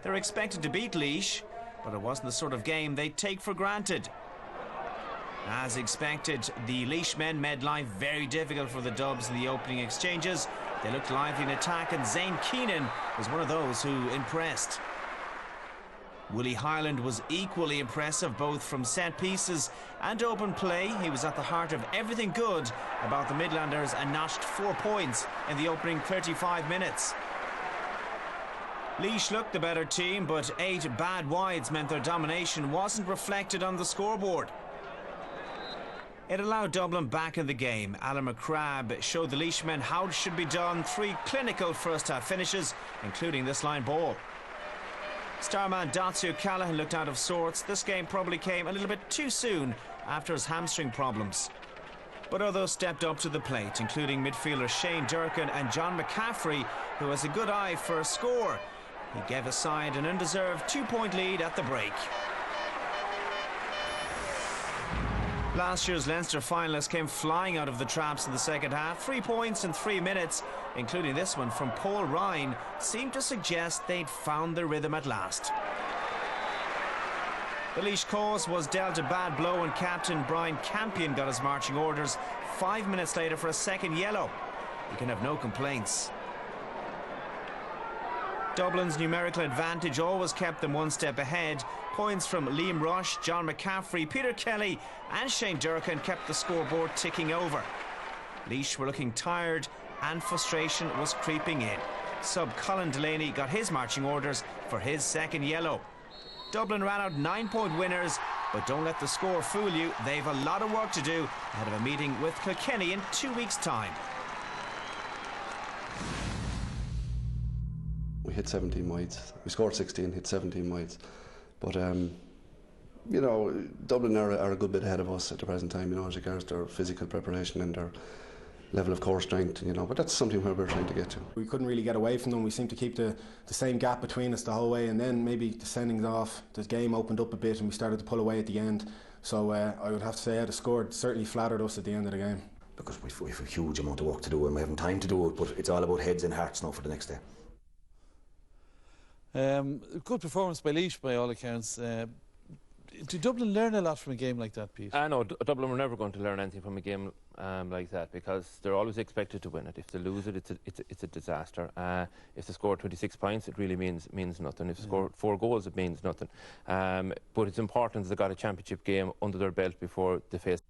They're expected to beat Laois, but it wasn't the sort of game they'd take for granted. As expected, the Laois men made life very difficult for the Dubs in the opening exchanges. They looked lively in attack, and Zane Keenan was one of those who impressed. Willie Highland was equally impressive, both from set pieces and open play. He was at the heart of everything good about the Midlanders and notched 4 points in the opening 35 minutes. Laois looked the better team, but 8 bad wides meant their domination wasn't reflected on the scoreboard. It allowed Dublin back in the game. Alan McCrabb showed the Laois men how it should be done. 3 clinical first-half finishes, including this line ball. Starman Datsu Callaghan looked out of sorts. This game probably came a little bit too soon after his hamstring problems. But others stepped up to the plate, including midfielder Shane Durkin and John McCaffrey, who has a good eye for a score. He gave his side an undeserved 2-point lead at the break. Last year's Leinster finalists came flying out of the traps in the second half. 3 points in 3 minutes, including this one from Paul Ryan, seemed to suggest they'd found their rhythm at last. The Laois cause was dealt a bad blow, and captain Brian Campion got his marching orders 5 minutes later for a second yellow. He can have no complaints. Dublin's numerical advantage always kept them one step ahead. Points from Liam Rush, John McCaffrey, Peter Kelly and Shane Durkin kept the scoreboard ticking over. Laois were looking tired and frustration was creeping in. Sub Colin Delaney got his marching orders for his second yellow. Dublin ran out 9-point winners, but don't let the score fool you. They've a lot of work to do ahead of a meeting with Kilkenny in 2 weeks' time. We hit 17 wides. We scored 16, hit 17 wides. But, you know, Dublin are a good bit ahead of us at the present time, you know, as regards their physical preparation and their level of core strength, you know, but that's something where we're trying to get to. We couldn't really get away from them. We seemed to keep the same gap between us the whole way, and then maybe the sendings off, the game opened up a bit and we started to pull away at the end. So I would have to say the score certainly flattered us at the end of the game. Because we have a huge amount of work to do and we haven't time to do it, but it's all about heads and hearts now for the next day. Good performance by Laois by all accounts. Did Dublin learn a lot from a game like that, Pete? No, Dublin were never going to learn anything from a game like that, because they're always expected to win it. If they lose it, it's a disaster. If they score 26 points, it really means nothing. If they score 4 goals, it means nothing. But it's important that they got a championship game under their belt before they face